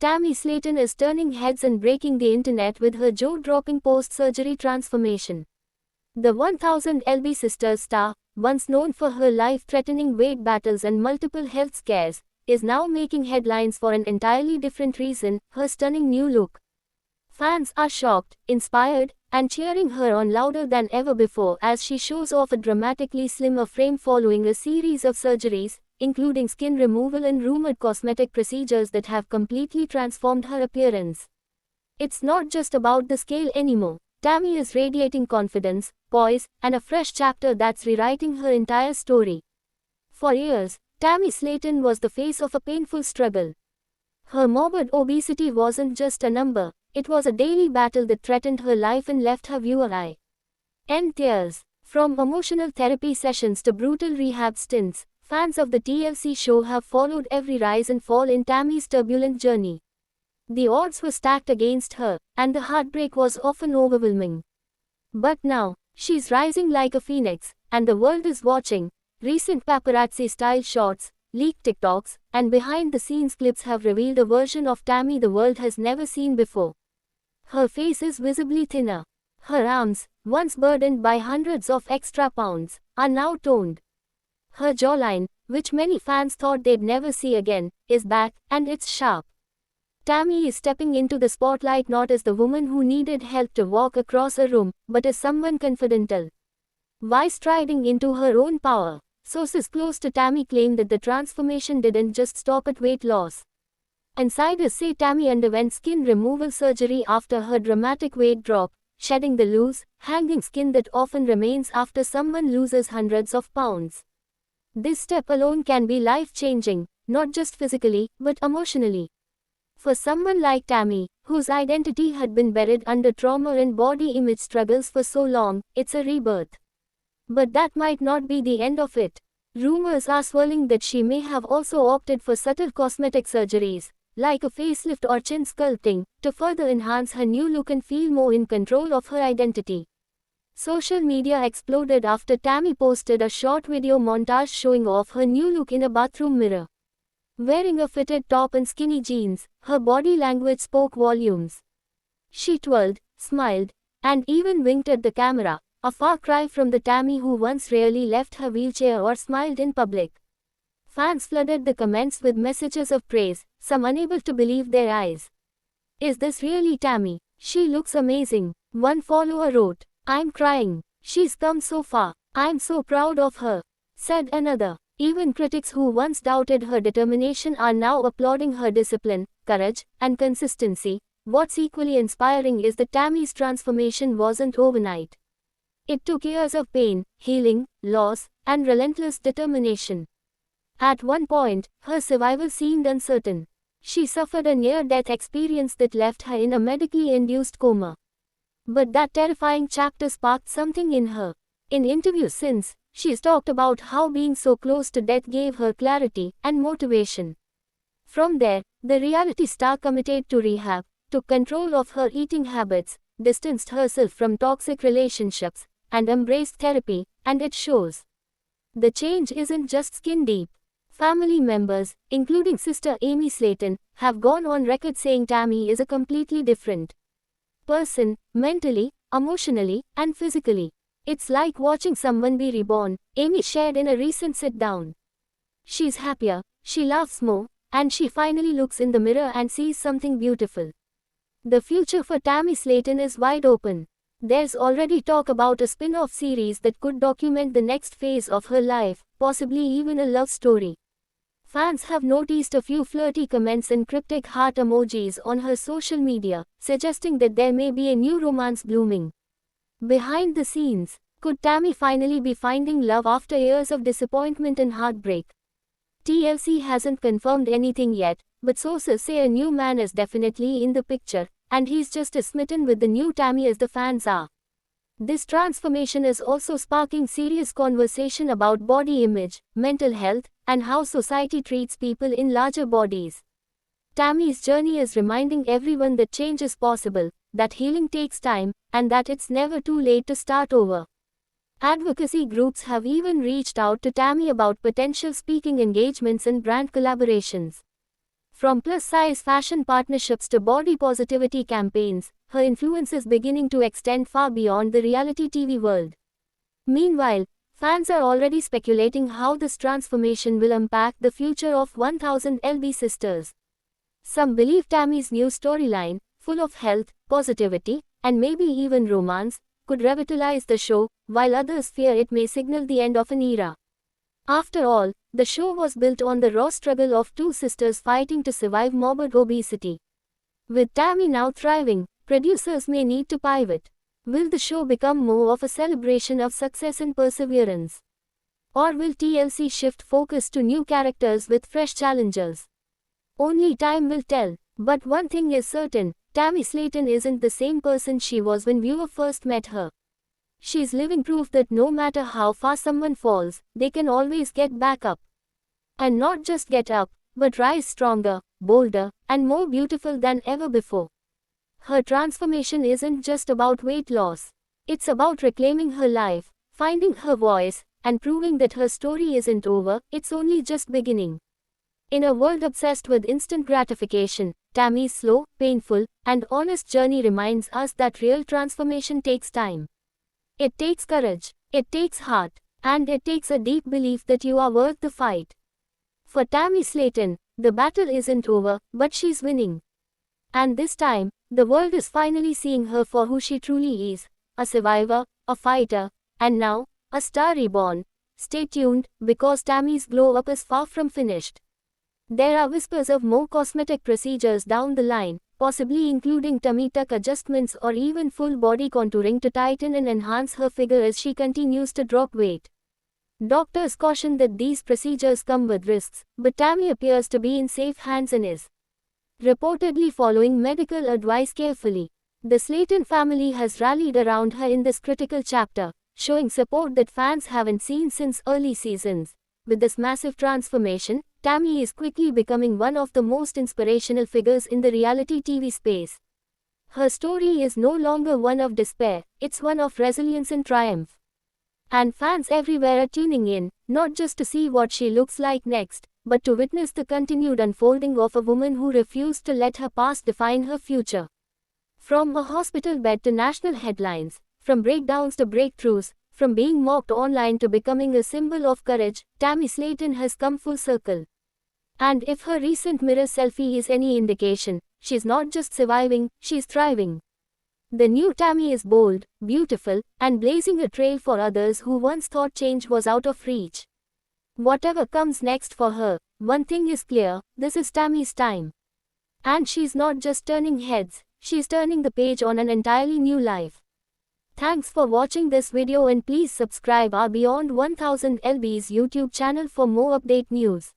Tammy Slaton is turning heads and breaking the internet with her jaw-dropping post-surgery transformation. The 1000 lb Sisters star, once known for her life-threatening weight battles and multiple health scares, is now making headlines for an entirely different reason: her stunning new look. Fans are shocked, inspired, and cheering her on louder than ever before as she shows off a dramatically slimmer frame following a series of surgeries, including skin removal and rumored cosmetic procedures that have completely transformed her appearance. It's not just about the scale anymore. Tammy is radiating confidence, poise, and a fresh chapter that's rewriting her entire story. For years, Tammy Slaton was the face of a painful struggle. Her morbid obesity wasn't just a number, it was a daily battle that threatened her life and left her viewer in tears. From emotional therapy sessions to brutal rehab stints, fans of the TLC show have followed every rise and fall in Tammy's turbulent journey. The odds were stacked against her, and the heartbreak was often overwhelming. But now, she's rising like a phoenix, and the world is watching. Recent paparazzi-style shots, leaked TikToks, and behind-the-scenes clips have revealed a version of Tammy the world has never seen before. Her face is visibly thinner. Her arms, once burdened by hundreds of extra pounds, are now toned. Her jawline, which many fans thought they'd never see again, is back, and it's sharp. Tammy is stepping into the spotlight not as the woman who needed help to walk across a room, but as someone confidential. Why striding into her own power? Sources close to Tammy claim that the transformation didn't just stop at weight loss. Insiders say Tammy underwent skin removal surgery after her dramatic weight drop, shedding the loose, hanging skin that often remains after someone loses hundreds of pounds. This step alone can be life-changing, not just physically, but emotionally. For someone like Tammy, whose identity had been buried under trauma and body image struggles for so long, it's a rebirth. But that might not be the end of it. Rumors are swirling that she may have also opted for subtle cosmetic surgeries, like a facelift or chin sculpting, to further enhance her new look and feel more in control of her identity. Social media exploded after Tammy posted a short video montage showing off her new look in a bathroom mirror. Wearing a fitted top and skinny jeans, her body language spoke volumes. She twirled, smiled, and even winked at the camera, a far cry from the Tammy who once rarely left her wheelchair or smiled in public. Fans flooded the comments with messages of praise, some unable to believe their eyes. "Is this really Tammy? She looks amazing," one follower wrote. "I'm crying. She's come so far. I'm so proud of her," said another. Even critics who once doubted her determination are now applauding her discipline, courage, and consistency. What's equally inspiring is that Tammy's transformation wasn't overnight. It took years of pain, healing, loss, and relentless determination. At one point, her survival seemed uncertain. She suffered a near-death experience that left her in a medically induced coma. But that terrifying chapter sparked something in her. In interviews since, she's talked about how being so close to death gave her clarity and motivation. From there, the reality star committed to rehab, took control of her eating habits, distanced herself from toxic relationships, and embraced therapy, and it shows. The change isn't just skin deep. Family members, including sister Amy Slaton, have gone on record saying Tammy is a completely different person, mentally, emotionally, and physically. "It's like watching someone be reborn," Amy shared in a recent sit-down. "She's happier, she laughs more, and she finally looks in the mirror and sees something beautiful." The future for Tammy Slaton is wide open. There's already talk about a spin-off series that could document the next phase of her life, possibly even a love story. Fans have noticed a few flirty comments and cryptic heart emojis on her social media, suggesting that there may be a new romance blooming. Behind the scenes, could Tammy finally be finding love after years of disappointment and heartbreak? TLC hasn't confirmed anything yet, but sources say a new man is definitely in the picture, and he's just as smitten with the new Tammy as the fans are. This transformation is also sparking serious conversation about body image, mental health, and how society treats people in larger bodies. Tammy's journey is reminding everyone that change is possible, that healing takes time, and that it's never too late to start over. Advocacy groups have even reached out to Tammy about potential speaking engagements and brand collaborations. From plus-size fashion partnerships to body positivity campaigns, her influence is beginning to extend far beyond the reality TV world. Meanwhile, fans are already speculating how this transformation will impact the future of 1000 LB Sisters. Some believe Tammy's new storyline, full of health, positivity, and maybe even romance, could revitalize the show, while others fear it may signal the end of an era. After all, the show was built on the raw struggle of two sisters fighting to survive morbid obesity. With Tammy now thriving, producers may need to pivot. Will the show become more of a celebration of success and perseverance? Or will TLC shift focus to new characters with fresh challenges? Only time will tell, but one thing is certain, Tammy Slaton isn't the same person she was when viewers first met her. She's living proof that no matter how far someone falls, they can always get back up. And not just get up, but rise stronger, bolder, and more beautiful than ever before. Her transformation isn't just about weight loss. It's about reclaiming her life, finding her voice, and proving that her story isn't over, it's only just beginning. In a world obsessed with instant gratification, Tammy's slow, painful, and honest journey reminds us that real transformation takes time. It takes courage, it takes heart, and it takes a deep belief that you are worth the fight. For Tammy Slaton, the battle isn't over, but she's winning. And this time, the world is finally seeing her for who she truly is, a survivor, a fighter, and now, a star reborn. Stay tuned, because Tammy's glow up is far from finished. There are whispers of more cosmetic procedures down the line, possibly including tummy tuck adjustments or even full body contouring to tighten and enhance her figure as she continues to drop weight. Doctors caution that these procedures come with risks, but Tammy appears to be in safe hands and is reportedly following medical advice carefully. The Slaton family has rallied around her in this critical chapter, showing support that fans haven't seen since early seasons. With this massive transformation, Tammy is quickly becoming one of the most inspirational figures in the reality TV space. Her story is no longer one of despair, it's one of resilience and triumph. And fans everywhere are tuning in, not just to see what she looks like next, but to witness the continued unfolding of a woman who refused to let her past define her future. From a hospital bed to national headlines, from breakdowns to breakthroughs, from being mocked online to becoming a symbol of courage, Tammy Slaton has come full circle. And if her recent mirror selfie is any indication, she's not just surviving, she's thriving. The new Tammy is bold, beautiful, and blazing a trail for others who once thought change was out of reach. Whatever comes next for her, one thing is clear, this is Tammy's time. And she's not just turning heads, she's turning the page on an entirely new life. Thanks for watching this video and please subscribe our Beyond 1000 LB's YouTube channel for more update news.